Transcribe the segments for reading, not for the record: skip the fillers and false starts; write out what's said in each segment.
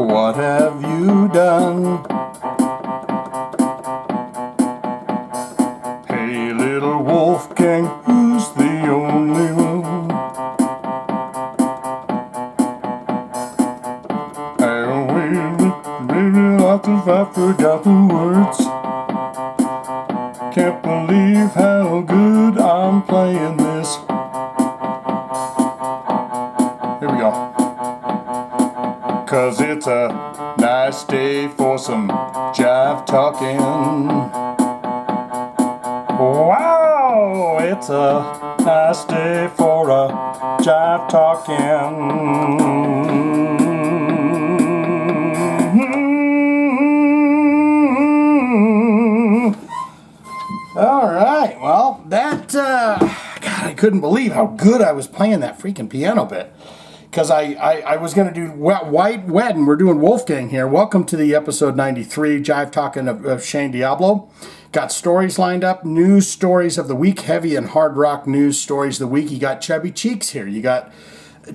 what have you done? Hey, little Wolfgang, who's the only one? I forgot the words. Can't believe how good I'm playing this. Here we go. 'Cause it's a nice day for some jive talking. Wow, it's a nice day for a jive talking. All right, well, God, I couldn't believe how good I was playing that freaking piano bit. Because I was going to do White Wedding. We're doing Wolfgang here. Welcome to the episode 93, Jive Talkin of Shane Diablo. Got stories lined up, news stories of the week, heavy and hard rock news stories of the week. You got Chubby Cheeks here. You got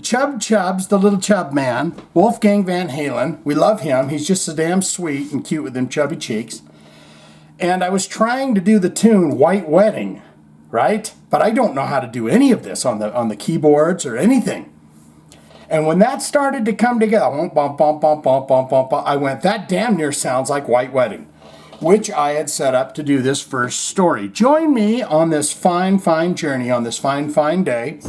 Chubbs, the little chub man, Wolfgang Van Halen. We love him. He's just so damn sweet and cute with them chubby cheeks. And I was trying to do the tune White Wedding, right? But I don't know how to do any of this on the keyboards or anything. And when that started to come together, I went, that damn near sounds like White Wedding, which I had set up to do this first story. Join me on this fine, fine journey, on this fine, fine day,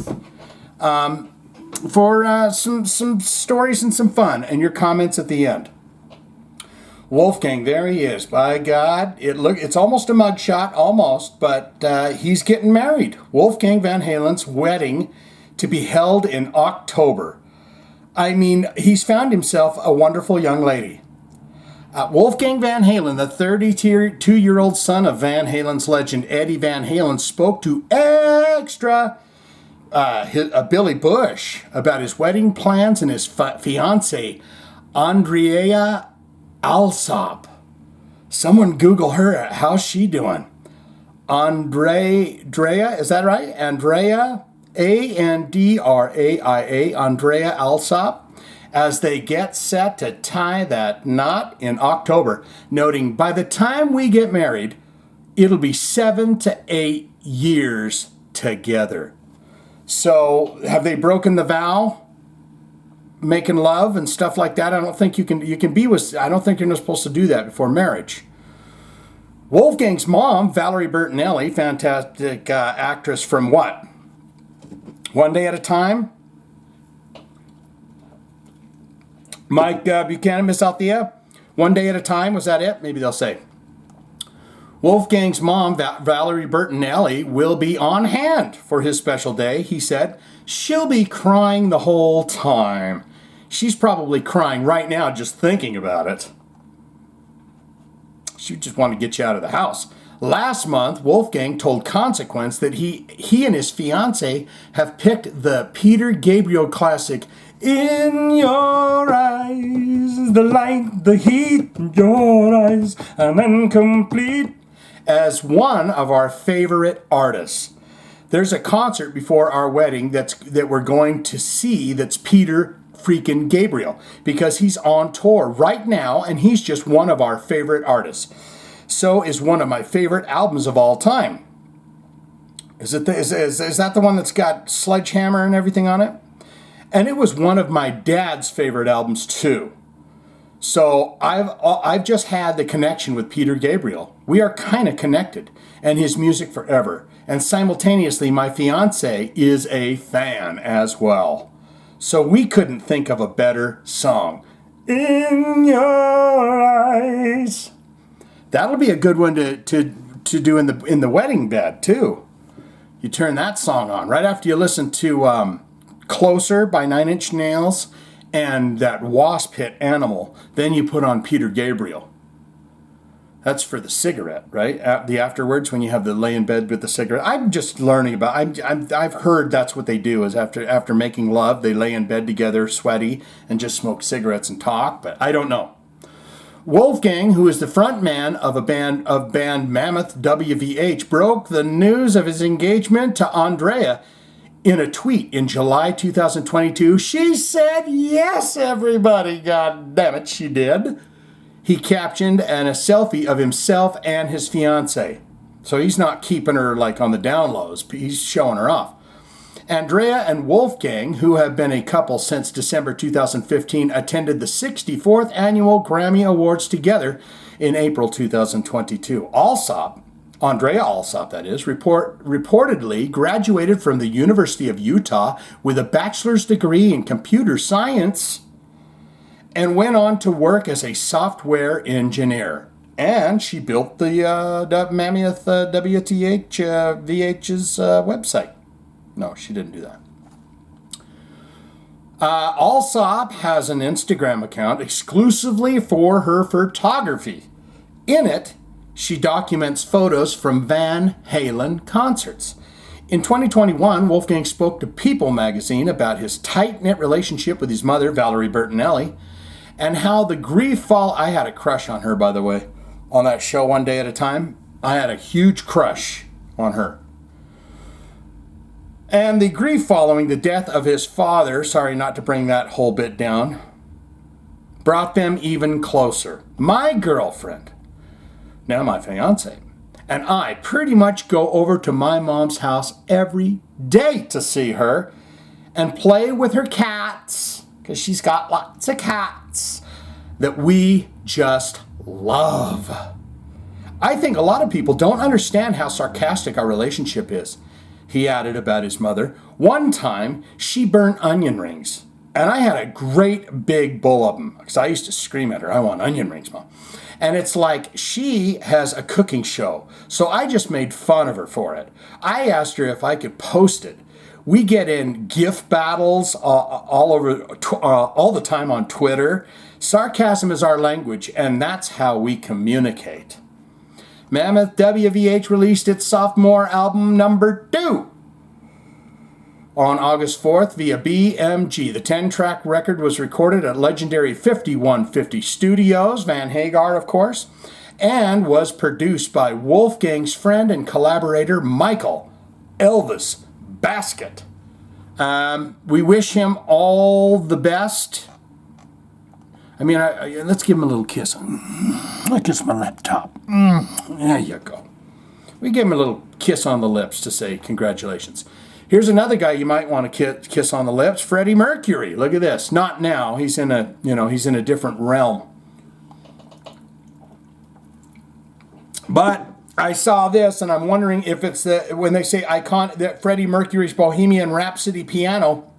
for some stories and some fun, and your comments at the end. Wolfgang, there he is. By God, it's almost a mugshot, almost, but he's getting married. Wolfgang Van Halen's wedding to be held in October. I mean, he's found himself a wonderful young lady. Wolfgang Van Halen, the 32-year-old son of Van Halen's legend Eddie Van Halen, spoke to Extra Billy Bush about his wedding plans and his fiancée, Andrea Alsop. Someone Google her. How's she doing? Andrea, is that right? Andrea, Andraia, Andrea Alsop, as they get set to tie that knot in October, noting by the time we get married, it'll be 7 to 8 years together. So have they broken the vow? Making love and stuff like that? I don't think you can be with, I don't think you're not supposed to do that before marriage. Wolfgang's mom, Valerie Bertinelli, fantastic actress from what? One Day at a Time? Mike Buchanan, Miss Althea? One Day at a Time, was that it? Maybe they'll say. Wolfgang's mom, Valerie Bertinelli, will be on hand for his special day, he said. She'll be crying the whole time. She's probably crying right now just thinking about it. She just wanted to get you out of the house. Last month, Wolfgang told Consequence that he and his fiancée have picked the Peter Gabriel classic, In Your Eyes, the light, the heat in your eyes, I'm incomplete, as one of our favorite artists. There's a concert before our wedding that we're going to see that's Peter freaking Gabriel, because he's on tour right now and he's just one of our favorite artists. So is one of my favorite albums of all time. Is that the one that's got Sledgehammer and everything on it? And it was one of my dad's favorite albums too. So I've just had the connection with Peter Gabriel. We are kind of connected, and his music forever. And simultaneously, my fiance is a fan as well. So we couldn't think of a better song. In Your Eyes. That'll be a good one to do in the wedding bed too. You turn that song on right after you listen to Closer by 9 Inch Nails and that Wasp hit Animal. Then you put on Peter Gabriel. That's for the cigarette, right? The afterwards, when you have the lay in bed with the cigarette. I'm just learning about. I've heard that's what they do is after making love, they lay in bed together, sweaty, and just smoke cigarettes and talk. But I don't know. Wolfgang, who is the front man of band Mammoth WVH, broke the news of his engagement to Andrea In a tweet in July 2022, she said, yes, everybody, god damn it, she did. He captioned and a selfie of himself and his fiancée. So he's not keeping her like on the down lows, he's showing her off. Andrea and Wolfgang, who have been a couple since December 2015, attended the 64th Annual Grammy Awards together in April 2022. Andrea Alsop, that is, reportedly graduated from the University of Utah with a bachelor's degree in computer science and went on to work as a software engineer. And she built the Mammoth VH's website. No, she didn't do that. Alsop has an Instagram account exclusively for her photography. In it, she documents photos from Van Halen concerts. In 2021, Wolfgang spoke to People magazine about his tight-knit relationship with his mother, Valerie Bertinelli, and how the grief I had a crush on her, by the way, on that show One Day at a Time. I had a huge crush on her. And the grief following the death of his father, sorry not to bring that whole bit down, brought them even closer. My girlfriend, now my fiance, and I pretty much go over to my mom's house every day to see her and play with her cats, because she's got lots of cats that we just love. I think a lot of people don't understand how sarcastic our relationship is. He added about his mother. One time, she burnt onion rings, and I had a great big bowl of them, because I used to scream at her, I want onion rings, Mom. And it's like she has a cooking show, so I just made fun of her for it. I asked her if I could post it. We get in GIF battles all the time on Twitter. Sarcasm is our language, and that's how we communicate. Mammoth WVH released its sophomore album number 2 on August 4th via BMG. The 10-track record was recorded at legendary 5150 Studios, Van Hagar, of course, and was produced by Wolfgang's friend and collaborator, Michael Elvis Basket. We wish him all the best. I mean, let's give him a little kiss. I kiss my laptop. There you go. We give him a little kiss on the lips to say congratulations. Here's another guy you might want to kiss on the lips, Freddie Mercury. Look at this. Not now. He's in a different realm. But I saw this, and I'm wondering if it's when they say that Freddie Mercury's Bohemian Rhapsody piano.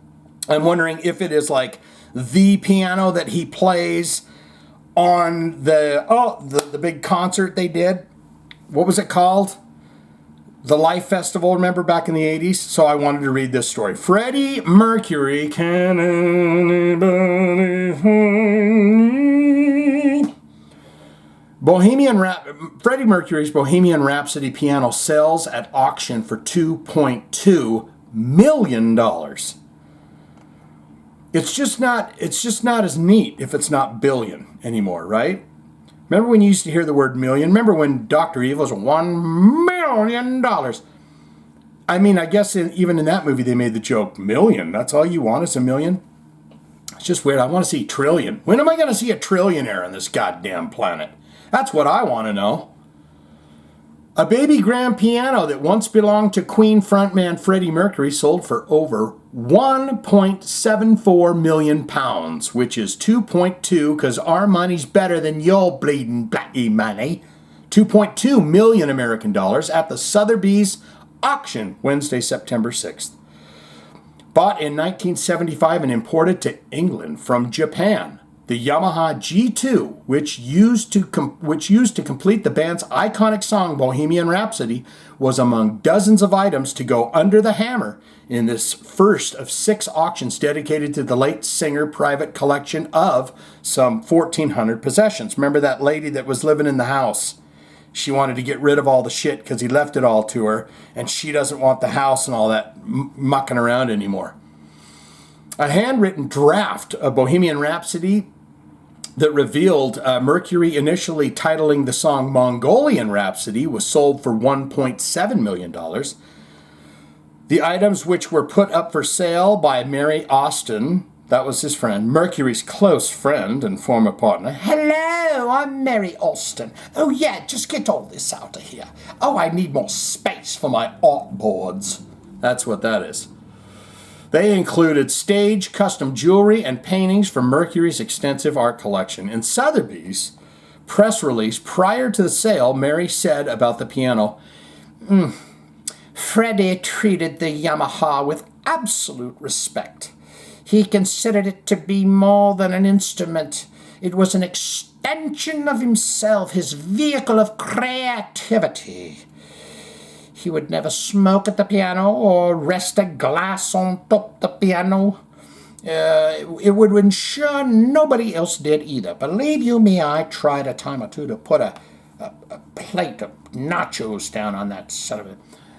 I'm wondering if it is like the piano that he plays on the big concert they did. What was it called? The Life Festival, remember, back in the 80s? So I wanted to read this story. Freddie Mercury, can anybody find me? Freddie Mercury's Bohemian Rhapsody piano sells at auction for $2.2 million. It's just not as neat if it's not billion anymore, right? Remember when you used to hear the word million? Remember when Dr. Evil's $1 million? I mean, I guess even in that movie they made the joke, million, that's all you want is $1 million? It's just weird. I want to see trillion. When am I going to see a trillionaire on this goddamn planet? That's what I want to know. A baby grand piano that once belonged to Queen frontman Freddie Mercury sold for over 1.74 million pounds, which is 2.2, because our money's better than your bleeding bloody money, 2.2 million American dollars at the Sotheby's auction Wednesday, September 6th. Bought in 1975 and imported to England from Japan. The Yamaha G2, which used to complete the band's iconic song Bohemian Rhapsody, was among dozens of items to go under the hammer in this first of 6 auctions dedicated to the late singer private collection of some 1,400 possessions. Remember that lady that was living in the house? She wanted to get rid of all the shit because he left it all to her, and she doesn't want the house and all that mucking around anymore. A handwritten draft of Bohemian Rhapsody that revealed Mercury initially titling the song Mongolian Rhapsody was sold for $1.7 million. The items which were put up for sale by Mary Austin, that was his friend, Mercury's close friend and former partner. Hello, I'm Mary Austin. Oh yeah, just get all this out of here. Oh, I need more space for my artboards. That's what that is. They included stage, custom jewelry, and paintings from Mercury's extensive art collection. In Sotheby's press release prior to the sale, Mary said about the piano, Freddie treated the Yamaha with absolute respect. He considered it to be more than an instrument. It was an extension of himself, his vehicle of creativity. He would never smoke at the piano or rest a glass on top the piano. It would ensure nobody else did either. Believe you me, I tried a time or two to put a plate of nachos down on that son of it.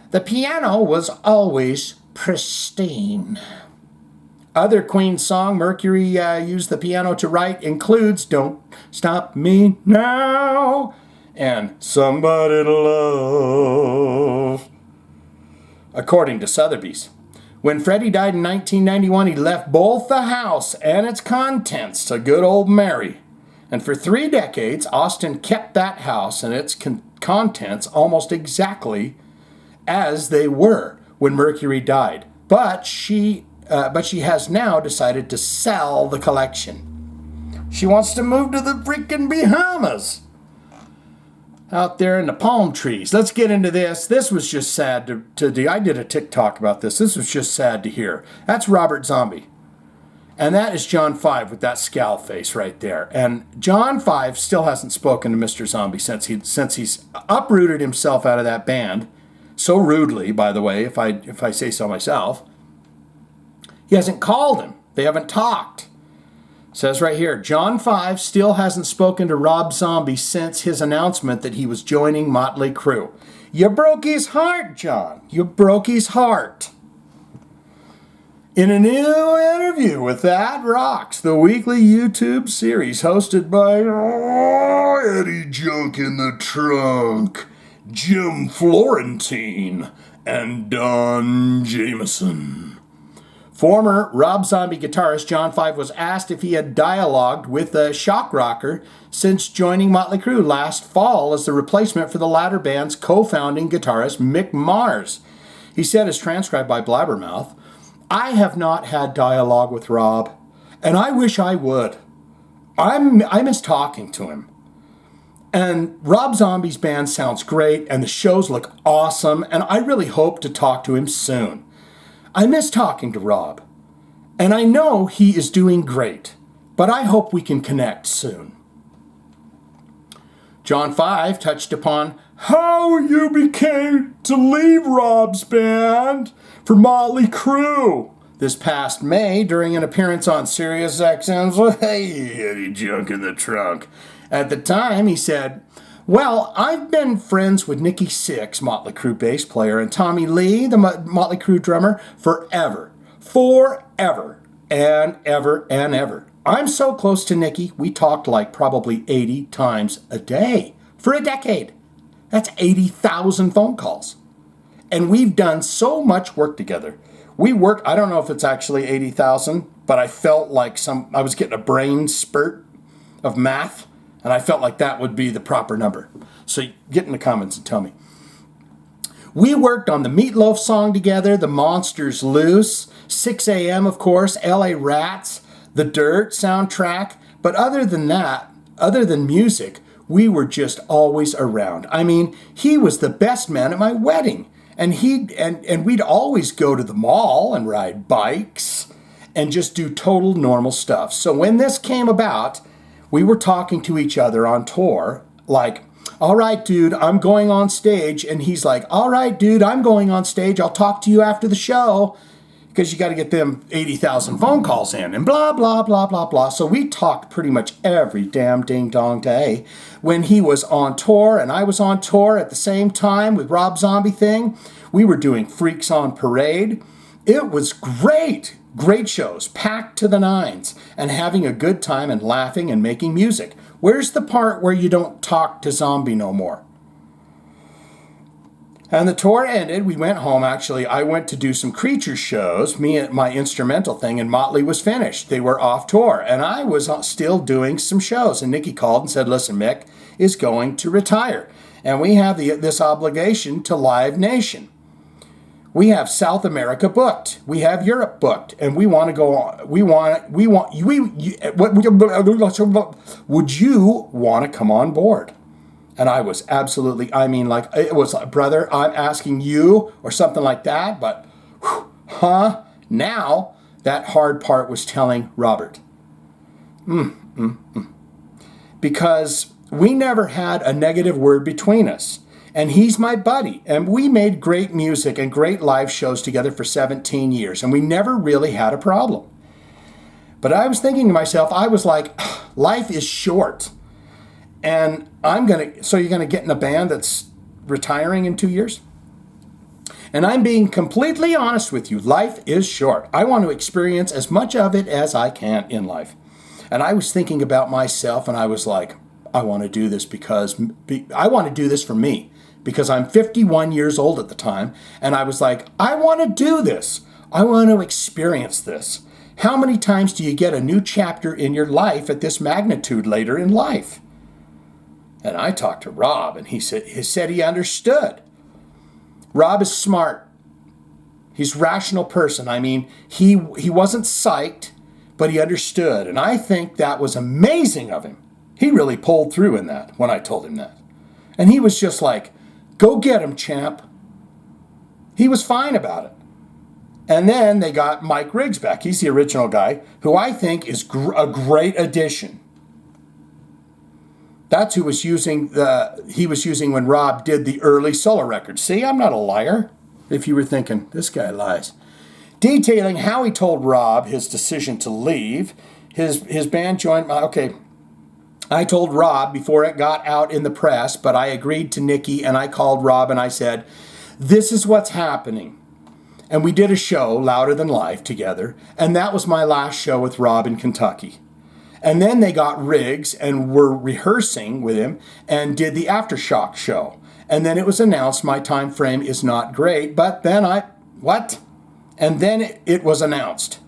The piano was always pristine. Other Queen song Mercury used the piano to write includes Don't Stop Me Now and Somebody to Love. According to Sotheby's, when Freddie died in 1991, he left both the house and its contents to good old Mary. And for 3 decades, Austin kept that house and its contents almost exactly as they were when Mercury died. But she has now decided to sell the collection. She wants to move to the freaking Bahamas. Out there in the palm trees. Let's get into this. This was just sad to I did a TikTok about this. This was just sad to hear. That's Robert Zombie. And that is John 5 with that scowl face right there. And John 5 still hasn't spoken to Mr. Zombie since he's uprooted himself out of that band. So rudely, by the way, if I say so myself. He hasn't called him. They haven't talked. It says right here, John 5 still hasn't spoken to Rob Zombie since his announcement that he was joining Motley Crue. You broke his heart, John. You broke his heart. In a new interview with That Rocks, the weekly YouTube series hosted by Eddie Junk in the Trunk, Jim Florentine, and Don Jameson. Former Rob Zombie guitarist John 5 was asked if he had dialogued with the shock rocker since joining Motley Crue last fall as the replacement for the latter band's co-founding guitarist Mick Mars. He said, as transcribed by Blabbermouth, I have not had dialogue with Rob, and I wish I would. I miss talking to him. And Rob Zombie's band sounds great, and the shows look awesome, and I really hope to talk to him soon. I miss talking to Rob, and I know he is doing great, but I hope we can connect soon. John 5 touched upon how you became to leave Rob's band for Motley Crue this past May during an appearance on Sirius XM's Hey Eddie Junk in the Trunk. At the time, he said, well, I've been friends with Nikki Sixx, Motley Crue bass player, and Tommy Lee, the Motley Crue drummer, forever. Forever. And ever and ever. I'm so close to Nikki, we talked like probably 80 times a day for a decade. That's 80,000 phone calls. And we've done so much work together. We worked, I don't know if it's actually 80,000, but I felt like I was getting a brain spurt of math, and I felt like that would be the proper number. So get in the comments and tell me. We worked on the Meatloaf song together, The Monsters Loose, 6 a.m. of course, LA Rats, The Dirt soundtrack. But other than that, other than music, we were just always around. I mean, he was the best man at my wedding. And we'd always go to the mall and ride bikes and just do total normal stuff. So when this came about, we were talking to each other on tour, like, all right, dude, I'm going on stage. And he's like, all right, dude, I'm going on stage. I'll talk to you after the show. Because you got to get them 80,000 phone calls in and blah, blah, blah, blah, blah. So we talked pretty much every damn ding-dong day when he was on tour and I was on tour at the same time with Rob Zombie thing. We were doing Freaks on Parade. It was great. Great shows, packed to the nines, and having a good time and laughing and making music. Where's the part where you don't talk to Zombie no more? And the tour ended. We went home. Actually, I went to do some Creature shows, me and my instrumental thing, and Motley was finished. They were off tour, and I was still doing some shows. And Nikki called and said, listen, Mick is going to retire, and we have this obligation to Live Nation. We have South America booked. We have Europe booked, and we want to go on. Would you want to come on board? And I was absolutely, I mean, like, it was, brother, I'm asking you, or something like that, but, huh? Now, that hard part was telling Robert. Because we never had a negative word between us. And he's my buddy. And we made great music and great live shows together for 17 years. And we never really had a problem. But I was thinking to myself, I was like, life is short. And so you're going to get in a band that's retiring in 2 years? And I'm being completely honest with you. Life is short. I want to experience as much of it as I can in life. And I was thinking about myself, and I was like, I want to do this because I want to do this for me. Because I'm 51 years old at the time. And I was like, I want to do this. I want to experience this. How many times do you get a new chapter in your life at this magnitude later in life? And I talked to Rob, and he said he understood. Rob is smart. He's a rational person. I mean, he wasn't psyched, but he understood. And I think that was amazing of him. He really pulled through in that when I told him that. And he was just like, go get him, champ. He was fine about it. And then they got Mike Riggs back. He's the original guy, who I think is a great addition. That's who he was using when Rob did the early solo records. See, I'm not a liar. If you were thinking, this guy lies. Detailing how he told Rob his decision to leave, his band joined, I told Rob before it got out in the press, but I agreed to Nikki, and I called Rob and I said, this is what's happening. And we did a show, Louder Than Life, together, and that was my last show with Rob in Kentucky. And then they got Riggs and were rehearsing with him and did the Aftershock show. And then it was announced my time frame is not great, but then And then it was announced.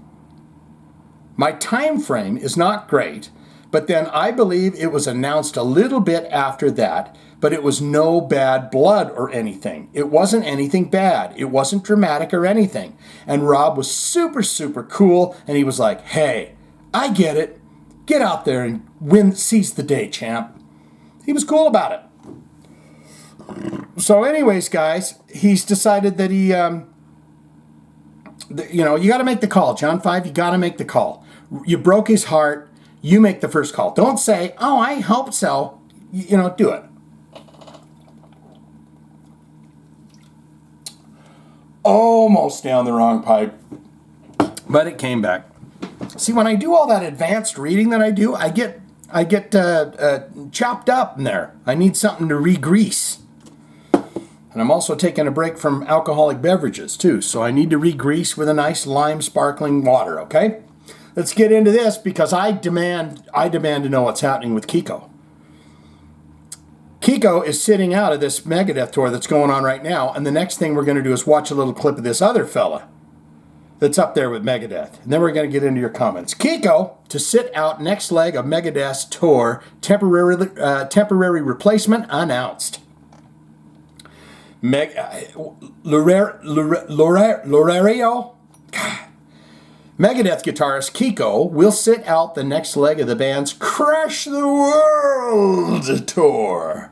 My time frame is not great, but then I believe it was announced a little bit after that, but it was no bad blood or anything. It wasn't anything bad. It wasn't dramatic or anything. And Rob was super, super cool, and he was like, hey, I get it. Get out there and seize the day, champ. He was cool about it. So anyways, guys, he's decided that he, you got to make the call. John 5, you got to make the call. You broke his heart. You make the first call. Don't say, oh, I hope so. Do it. Almost down the wrong pipe. But it came back. See, when I do all that advanced reading that I do, I get chopped up in there. I need something to re-grease. And I'm also taking a break from alcoholic beverages, too. So I need to re-grease with a nice lime sparkling water, okay? Let's get into this because I demand to know what's happening with Kiko. Kiko is sitting out of this Megadeth tour that's going on right now, and the next thing we're going to do is watch a little clip of this other fella that's up there with Megadeth. And then we're going to get into your comments. Kiko to sit out next leg of Megadeth's tour, temporary replacement announced. Lorario? Megadeth guitarist Kiko will sit out the next leg of the band's Crash the World tour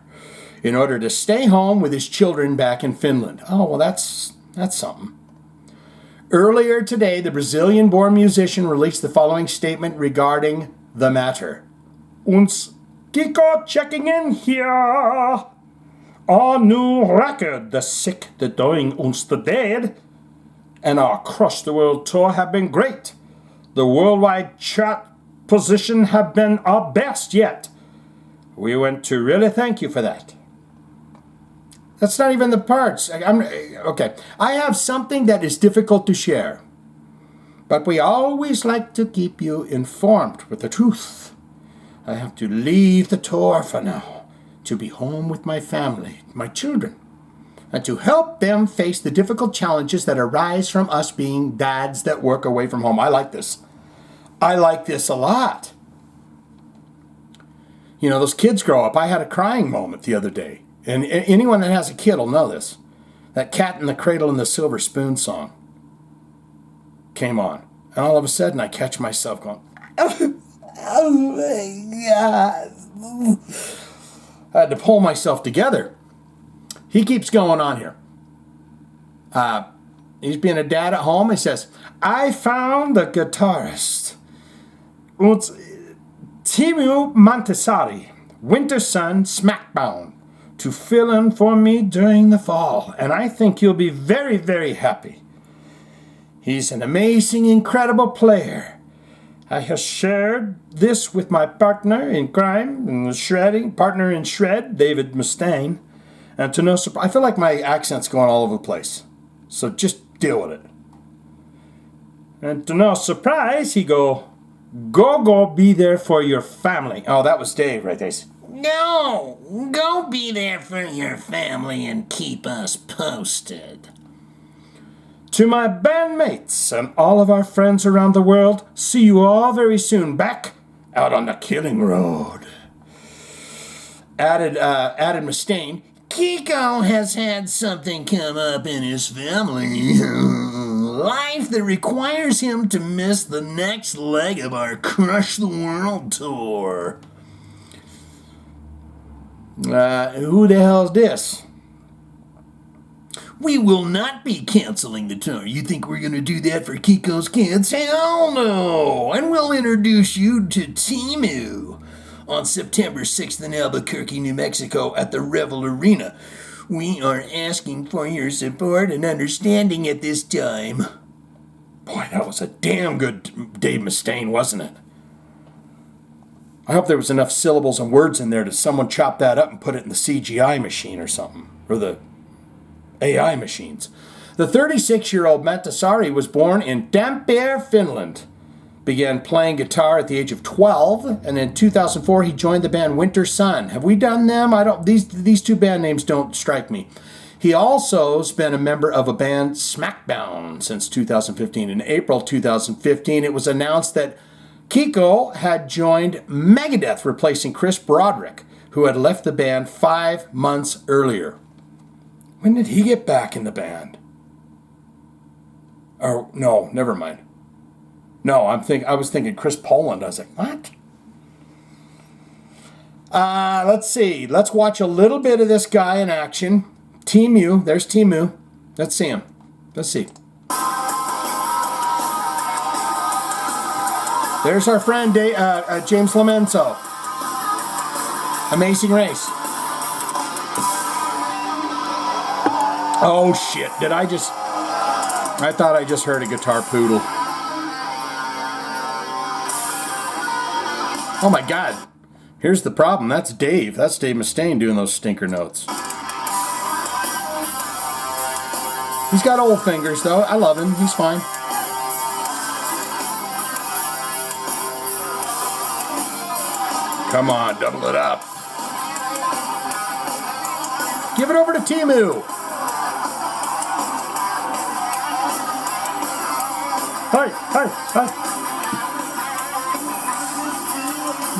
in order to stay home with his children back in Finland. Oh, well, that's something. Earlier today, the Brazilian-born musician released the following statement regarding the matter. Uns Kiko checking in here. Our new record, The Sick, The Dying, Uns the Dead, and our Crush the World tour have been great. The worldwide chart position have been our best yet. We want to really thank you for that. That's not even the parts. Okay. I have something that is difficult to share. But we always like to keep you informed with the truth. I have to leave the tour for now to be home with my family, my children. and to help them face the difficult challenges that arise from us being dads that work away from home. I like this. I like this a lot. You know, those kids grow up. I had a crying moment the other day. And anyone that has a kid will know this. That Cat in the Cradle and the Silver Spoon song came on. And all of a sudden I catch myself going, oh my God. I had to pull myself together. He keeps going on here. He's being a dad at home. He says, I found the guitarist. It's Timu Montessori, Winter Sun Smackbound, to fill in for me during the fall. And I think you'll be very, very happy. He's an amazing, incredible player. I have shared this with my partner in crime, and partner in shred, David Mustaine. And to no surprise, I feel like my accent's going all over the place. So just deal with it. And to no surprise, he go be there for your family. Oh, that was Dave right there. No, go be there for your family and keep us posted. To my bandmates and all of our friends around the world, see you all very soon back out on the killing road. Added Mustaine, Kiko has had something come up in his family life that requires him to miss the next leg of our Crush the World tour. Who the hell's this? We will not be canceling the tour. You think we're going to do that for Kiko's kids? Hell no! And we'll introduce you to Timu on September 6th in Albuquerque, New Mexico at the Revel Arena. We are asking for your support and understanding at this time. Boy, that was a damn good Dave Mustaine, wasn't it? I hope there was enough syllables and words in there to someone chop that up and put it in the CGI machine or something, or the AI machines. The 36-year-old Montessori was born in Tampere, Finland. Began playing guitar at the age of 12, and in 2004 he joined the band Winter Sun. Have we done them? These two band names don't strike me. He also has been a member of a band Smackbound since 2015. In April 2015, it was announced that Kiko had joined Megadeth, replacing Chris Broderick, who had left the band 5 months earlier. When did he get back in the band? Oh, no, never mind. No, I was thinking Chris Poland. I was like, what? Let's see. Let's watch a little bit of this guy in action. Timu. There's Timu. Let's see him. Let's see. There's our friend James Lomenzo. Amazing Race. Oh shit, I thought I just heard a guitar poodle. Oh my God, here's the problem, that's Dave Mustaine doing those stinker notes. He's got old fingers though, I love him, he's fine. Come on, double it up. Give it over to Timu. Hey.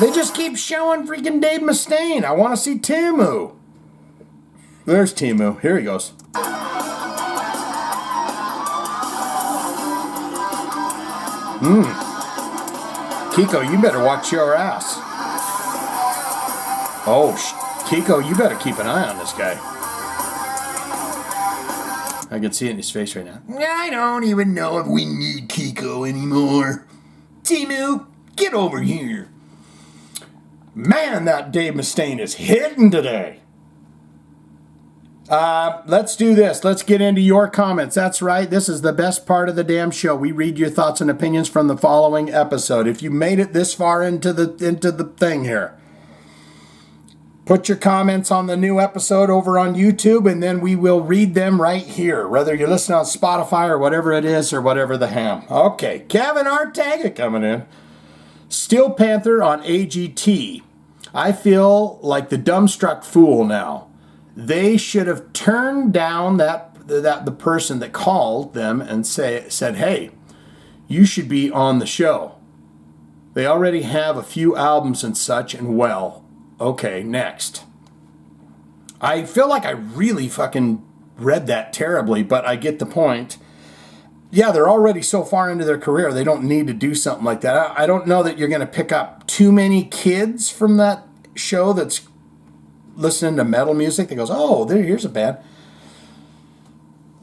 They just keep showing freaking Dave Mustaine. I want to see Timu. There's Timu. Here he goes. Kiko, you better watch your ass. Oh, Kiko, you better keep an eye on this guy. I can see it in his face right now. I don't even know if we need Kiko anymore. Timu, get over here. Man, that Dave Mustaine is hitting today. Let's do this. Let's get into your comments. That's right. This is the best part of the damn show. We read your thoughts and opinions from the following episode. If you made it this far into the thing here, put your comments on the new episode over on YouTube, and then we will read them right here, whether you listen on Spotify or whatever it is, or whatever the ham. Okay, Kevin Ortega coming in. Steel Panther on AGT. I feel like the dumbstruck fool now. They should have turned down the person that called them and said, hey, you should be on the show. They already have a few albums and such, and well, okay, next. I feel like I really fucking read that terribly, but I get the point. Yeah, they're already so far into their career, they don't need to do something like that. I don't know that you're going to pick up too many kids from that show that's listening to metal music that goes, oh, here's a band.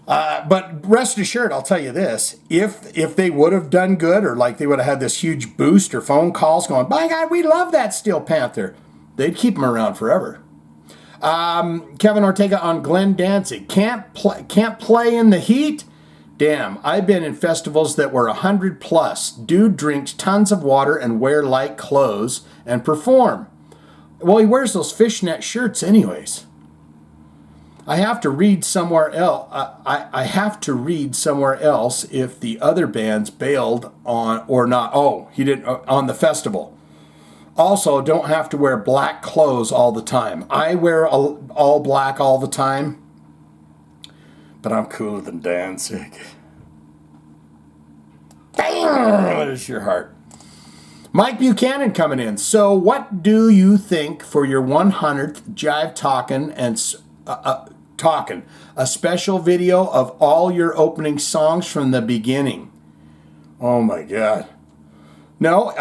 But rest assured, I'll tell you this, if they would have done good, or like they would have had this huge boost or phone calls going, by God, we love that Steel Panther, they'd keep them around forever. Kevin Ortega on Glenn Danzig. Can't play in the heat? Damn, I've been in festivals that were 100 plus. Dude drinks tons of water and wear light clothes and perform. Well, he wears those fishnet shirts anyways. I have to read somewhere else. I have to read somewhere else if the other bands bailed on or not. Oh, he didn't on the festival. Also, don't have to wear black clothes all the time. I wear all black all the time, but I'm cooler than Danzig. Damn, what is your heart? Mike Buchanan coming in. So, what do you think for your 100th Jive Talkin and Talkin', a special video of all your opening songs from the beginning? Oh my God. No,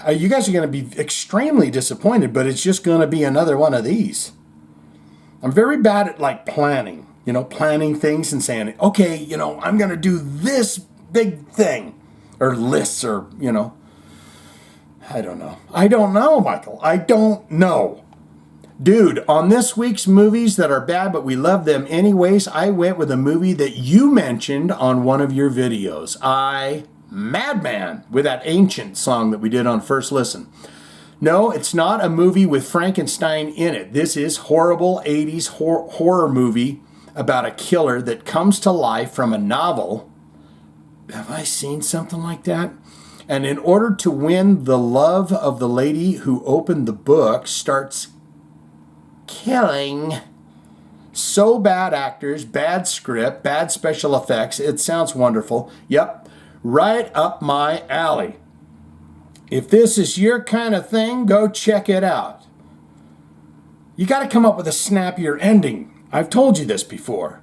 you guys are going to be extremely disappointed, but it's just going to be another one of these. I'm very bad at like planning things and saying, okay, I'm going to do this big thing or lists or, I don't know, Michael. I don't know. Dude, on this week's movies that are bad, but we love them anyways, I went with a movie that you mentioned on one of your videos. Madman, with that ancient song that we did on First Listen. No, it's not a movie with Frankenstein in it. This is horrible 80s horror movie about a killer that comes to life from a novel. Have I seen something like that? And in order to win the love of the lady who opened the book, starts killing. So bad actors, bad script, bad special effects. It sounds wonderful. Yep. Right up my alley. If this is your kind of thing, go check it out. You got to come up with a snappier ending. I've told you this before.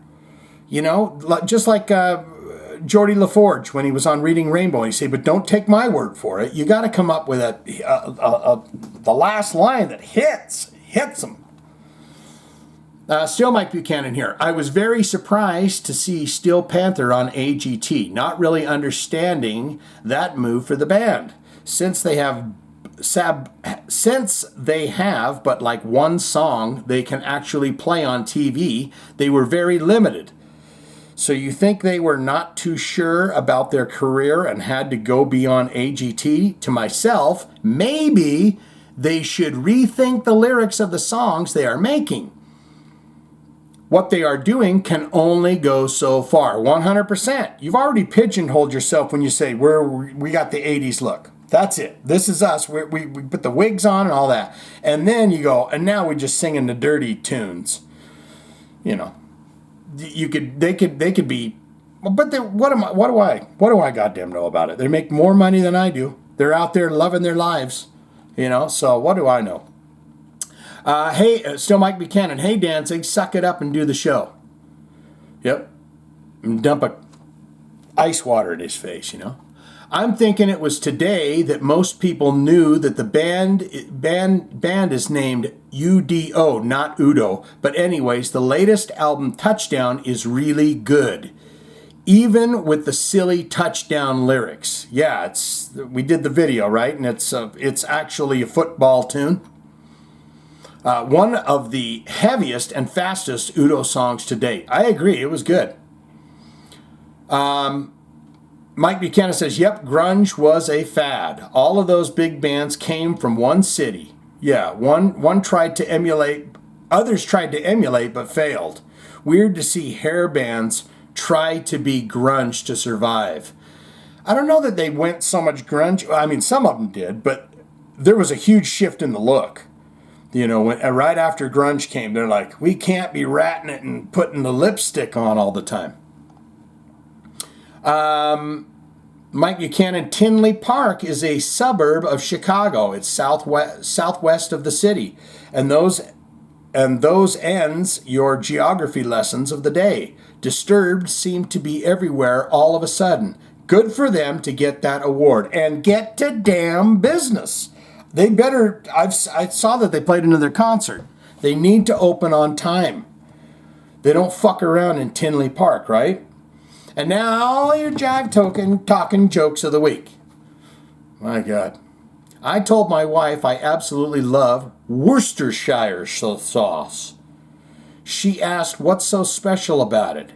Just like Geordie LaForge when he was on Reading Rainbow. He said, but don't take my word for it. You got to come up with the last line that hits them. Still Mike Buchanan here. I was very surprised to see Steel Panther on AGT, not really understanding that move for the band. Since they have but like one song they can actually play on TV, they were very limited. So you think they were not too sure about their career and had to go beyond AGT? To myself, maybe they should rethink the lyrics of the songs they are making. What they are doing can only go so far. 100%. You've already pigeonholed yourself when you say we got the 80s look. That's it. This is us. We put the wigs on and all that. And then you go, and now we're just singing the dirty tunes. They could be, but what do I goddamn know about it? They make more money than I do. They're out there loving their lives. So what do I know? Hey, still Mike Buchanan. Hey, Danzig, suck it up and do the show. Yep. And dump ice water in his face, I'm thinking it was today that most people knew that the band is named UDO, not Udo. But anyways, the latest album, Touchdown, is really good. Even with the silly touchdown lyrics. Yeah, we did the video, right? And it's actually a football tune. One of the heaviest and fastest Udo songs to date. I agree, it was good. Mike Buchanan says, yep, grunge was a fad. All of those big bands came from one city. Yeah, one tried to emulate, others tried to emulate but failed. Weird to see hair bands try to be grunge to survive. I don't know that they went so much grunge. I mean, some of them did, but there was a huge shift in the look. Right after grunge came, they're like, we can't be ratting it and putting the lipstick on all the time. Mike Buchanan, Tinley Park is a suburb of Chicago. It's southwest of the city. And those ends your geography lessons of the day. Disturbed seem to be everywhere all of a sudden. Good for them to get that award and get to damn business. They better, I saw that they played another concert. They need to open on time. They don't fuck around in Tinley Park, right? And now your Jive Talkin jokes of the week. My God. I told my wife I absolutely love Worcestershire sauce. She asked what's so special about it.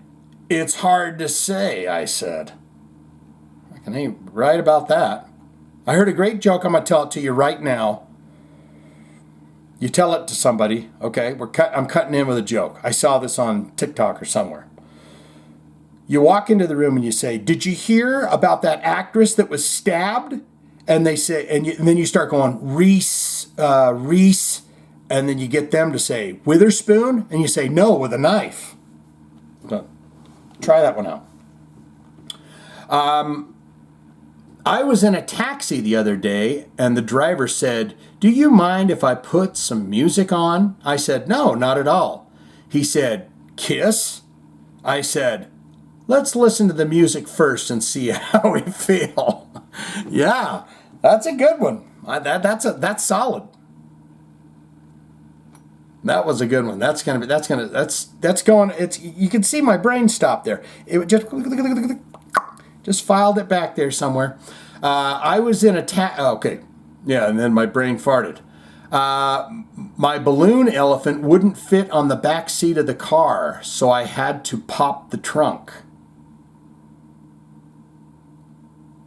It's hard to say, I said. I can ain't right about that. I heard a great joke. I'm going to tell it to you right now. You tell it to somebody, okay? I'm cutting in with a joke. I saw this on TikTok or somewhere. You walk into the room and you say, did you hear about that actress that was stabbed? And they say, and then you start going, Reese, and then you get them to say, Witherspoon? And you say, no, with a knife. So, try that one out. I was in a taxi the other day, and the driver said, do you mind if I put some music on? I said, no, not at all. He said, Kiss? I said, let's listen to the music first and see how we feel. Yeah, that's a good one. That's solid. That was a good one. That's going. It's, you can see my brain stop there. It just filed it back there somewhere. I was in a okay. Yeah, and then my brain farted. My balloon elephant wouldn't fit on the back seat of the car, so I had to pop the trunk.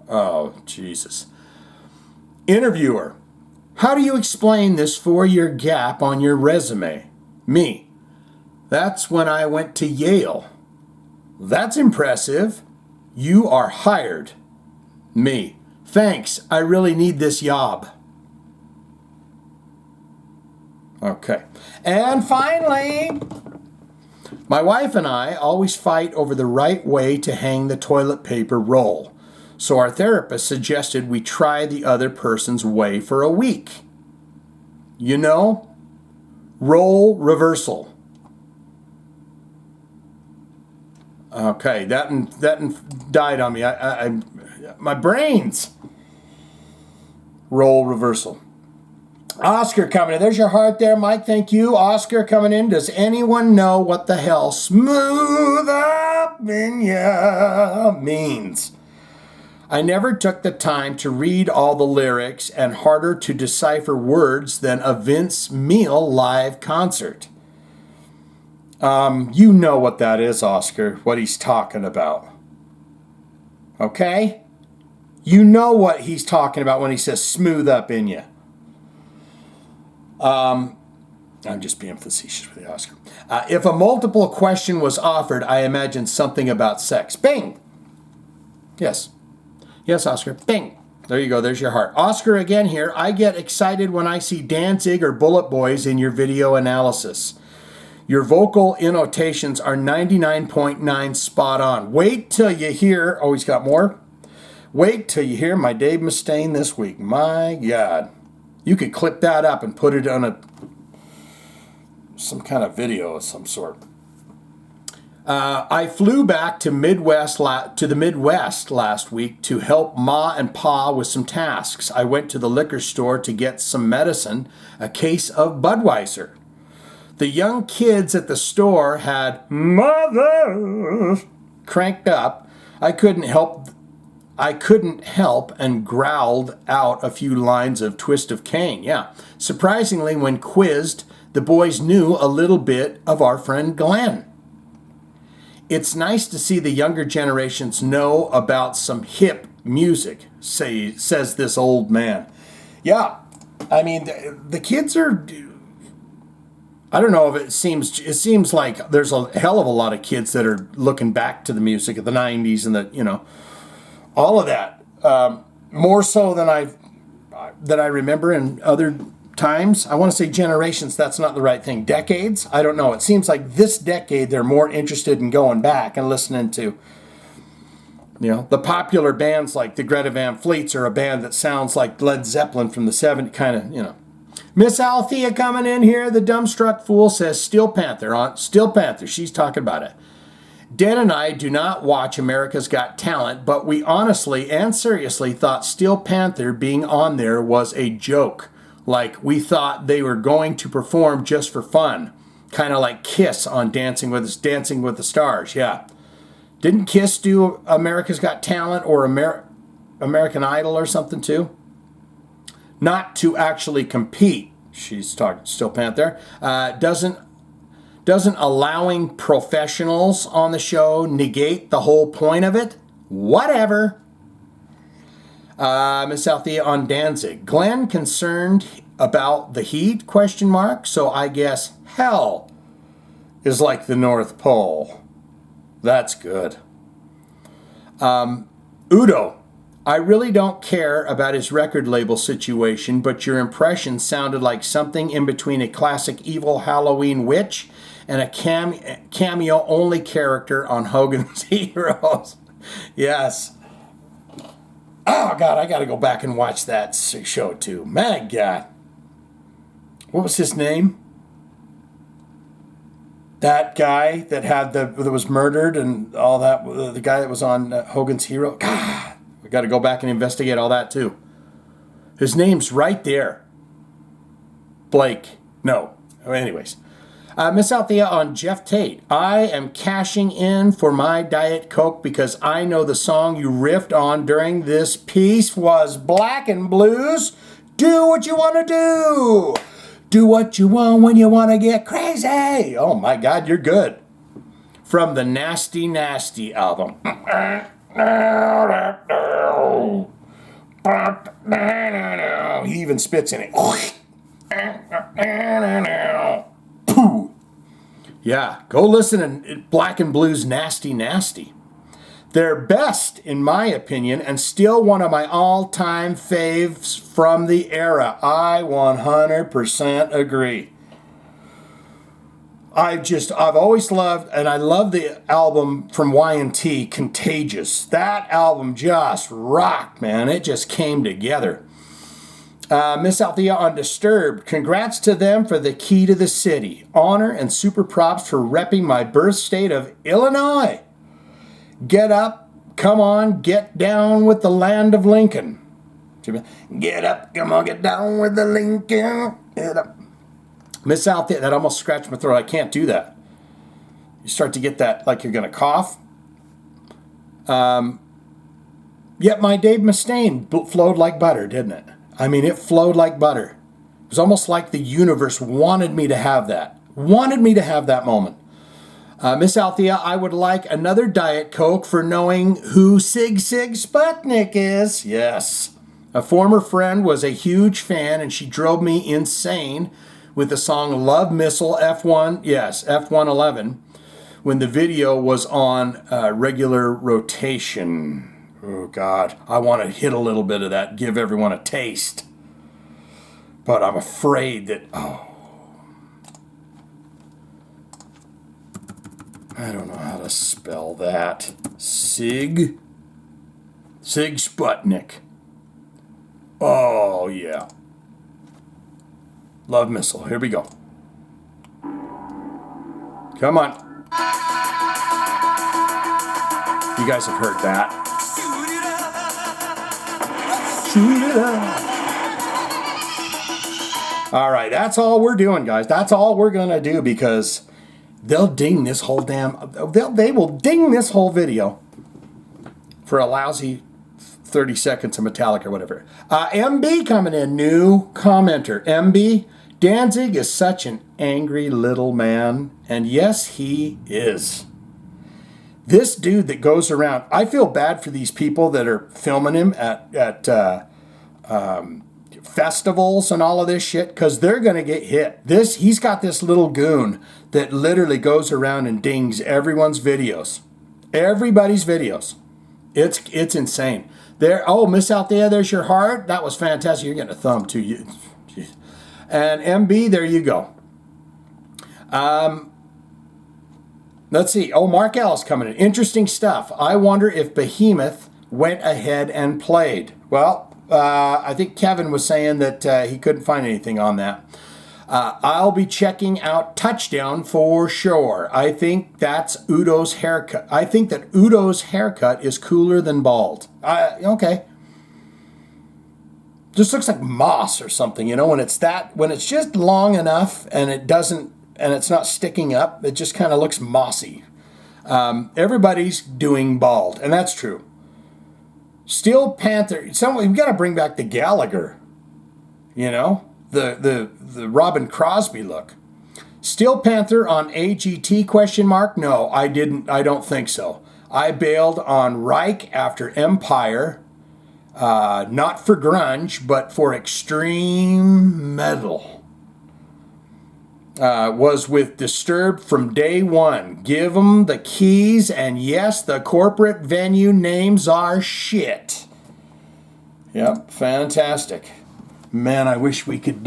Oh, Jesus. Interviewer. How do you explain this 4-year gap on your resume? Me. That's when I went to Yale. That's impressive. You are hired. Me. Thanks. I really need this job. Okay. And finally, my wife and I always fight over the right way to hang the toilet paper roll. So our therapist suggested we try the other person's way for a week. You know, role reversal. Okay, that died on me. I my brains. Role reversal. Oscar coming in. There's your heart there, Mike. Thank you. Oscar coming in. Does anyone know what the hell smooth up in ya means? I never took the time to read all the lyrics and harder to decipher words than a Vince Neil live concert. You know what that is, Oscar, what he's talking about. Okay? You know what he's talking about when he says smooth up in you. I'm just being facetious with you, Oscar. If a multiple question was offered, I imagine something about sex. Bing! Yes. Yes, Oscar. Bing! There you go. There's your heart. Oscar again here. I get excited when I see Danzig or Bullet Boys in your video analysis. Your vocal intonations are 99.9 spot on. Wait till you hear... Oh, he's got more? Wait till you hear my Dave Mustaine this week. My God. You could clip that up and put it on some kind of video of some sort. I flew back to the Midwest last week to help Ma and Pa with some tasks. I went to the liquor store to get some medicine, a case of Budweiser. The young kids at the store had Mother cranked up. I couldn't help and growled out a few lines of Twist of Cain. Yeah. Surprisingly, when quizzed, the boys knew a little bit of our friend Glenn. It's nice to see the younger generations know about some hip music, says this old man. Yeah, I mean, the kids are... I don't know if it seems like there's a hell of a lot of kids that are looking back to the music of the 90s and all of that. More so than I remember, and other times. I want to say generations. That's not the right thing. Decades? I don't know. It seems like this decade they're more interested in going back and listening to, the popular bands like the Greta Van Fleets are a band that sounds like Led Zeppelin from the 70s, kind of. Miss Althea coming in here. The dumbstruck fool says Steel Panther. Steel Panther. She's talking about it. Dan and I do not watch America's Got Talent, but we honestly and seriously thought Steel Panther being on there was a joke. Like, we thought they were going to perform just for fun. Kind of like Kiss on Dancing with the Stars, yeah. Didn't Kiss do America's Got Talent or American Idol or something too? Not to actually compete, she's talking Steel Panther. Doesn't allowing professionals on the show negate the whole point of it? Whatever. Miss Althea on Danzig. Glenn concerned about the heat, ? So I guess hell is like the North Pole. That's good. Udo. I really don't care about his record label situation, but your impression sounded like something in between a classic evil Halloween witch and a cameo-only character on Hogan's Heroes. Yes. Oh, God, I got to go back and watch that show, too. My God. What was his name? That guy that was murdered and all that, the guy that was on Hogan's Hero. God, we got to go back and investigate all that, too. His name's right there. Blake. No. Anyways. Miss Althea on Jeff Tate. I am cashing in for my Diet Coke because I know the song you riffed on during this piece was Black and Blues. Do what you want to do. Do what you want when you want to get crazy. Oh my God, you're good. From the Nasty Nasty album. He even spits in it. Yeah, go listen to Black and Blues Nasty Nasty. Their best, in my opinion, and still one of my all-time faves from the era. I 100% agree. I've always loved, and I love the album from Y&T, Contagious. That album just rocked, man. It just came together. Miss Althea on Disturbed. Congrats to them for the key to the city. Honor and super props for repping my birth state of Illinois. Get up, come on, get down with the land of Lincoln. Get up, come on, get down with the Lincoln. Get up. Miss Althea, that almost scratched my throat. I can't do that. You start to get that like you're going to cough. Yet my Dave Mustaine flowed like butter, didn't it? I mean, it flowed like butter. It was almost like the universe wanted me to have that. Wanted me to have that moment. Miss Althea, I would like another Diet Coke for knowing who Sig Sputnik is. Yes. A former friend was a huge fan, and she drove me insane with the song Love Missile F111, when the video was on regular rotation. Oh, God, I want to hit a little bit of that, give everyone a taste. But I'm afraid that, I don't know how to spell that. Sig Sputnik. Oh, yeah. Love Missile. Here we go. Come on. You guys have heard that. Shoot it up. All right, that's all we're doing, guys. That's all we're going to do because they'll ding this whole they will ding this whole video for a lousy 30 seconds of Metallica or whatever. MB coming in, new commenter. MB, Danzig is such an angry little man, and yes, he is. This dude that goes around, I feel bad for these people that are filming him at festivals and all of this shit, because they're going to get hit. He's got this little goon that literally goes around and dings everyone's videos. Everybody's videos. It's insane. Miss Althea, there's your heart. That was fantastic. You're getting a thumb too. And MB, there you go. Let's see. Oh, Mark L's coming in. Interesting stuff. I wonder if Behemoth went ahead and played. Well, I think Kevin was saying that he couldn't find anything on that. I'll be checking out Touchdown for sure. I think that's Udo's haircut. I think that Udo's haircut is cooler than bald. Okay. Just looks like moss or something, when it's just long enough and it's not sticking up, it just kind of looks mossy. Everybody's doing bald, and that's true. Steel Panther, we've got to bring back the Gallagher, the Robin Crosby look. Steel Panther on AGT ? No, I didn't. I don't think so. I bailed on Reich after Empire, not for grunge, but for extreme metal. Was with Disturbed from day one. Give them the keys, and yes, the corporate venue names are shit. Yep, fantastic. Man, I wish we could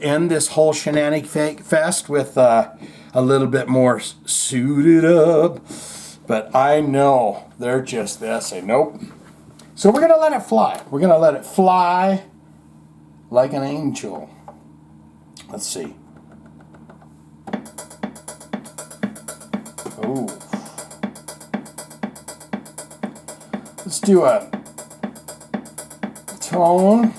end this whole shenanigan fest with a little bit more suited up. But I know they're just this. Nope. So we're going to let it fly. We're going to let it fly like an angel. Let's see. Oh. Let's do a tone.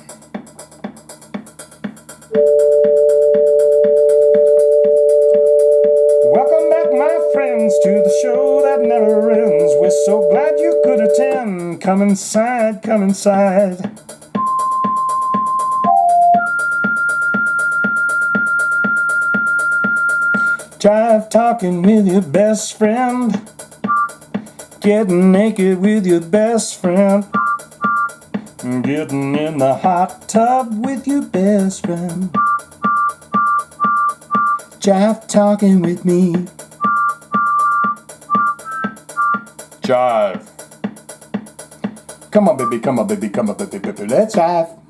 Welcome back, my friends, to the show that never ends. We're so glad you could attend. Come inside, come inside. Jive talking with your best friend. Getting naked with your best friend. Getting in the hot tub with your best friend. Jive talking with me. Jive. Come on, baby, come on, baby, come on, baby, baby. Let's jive.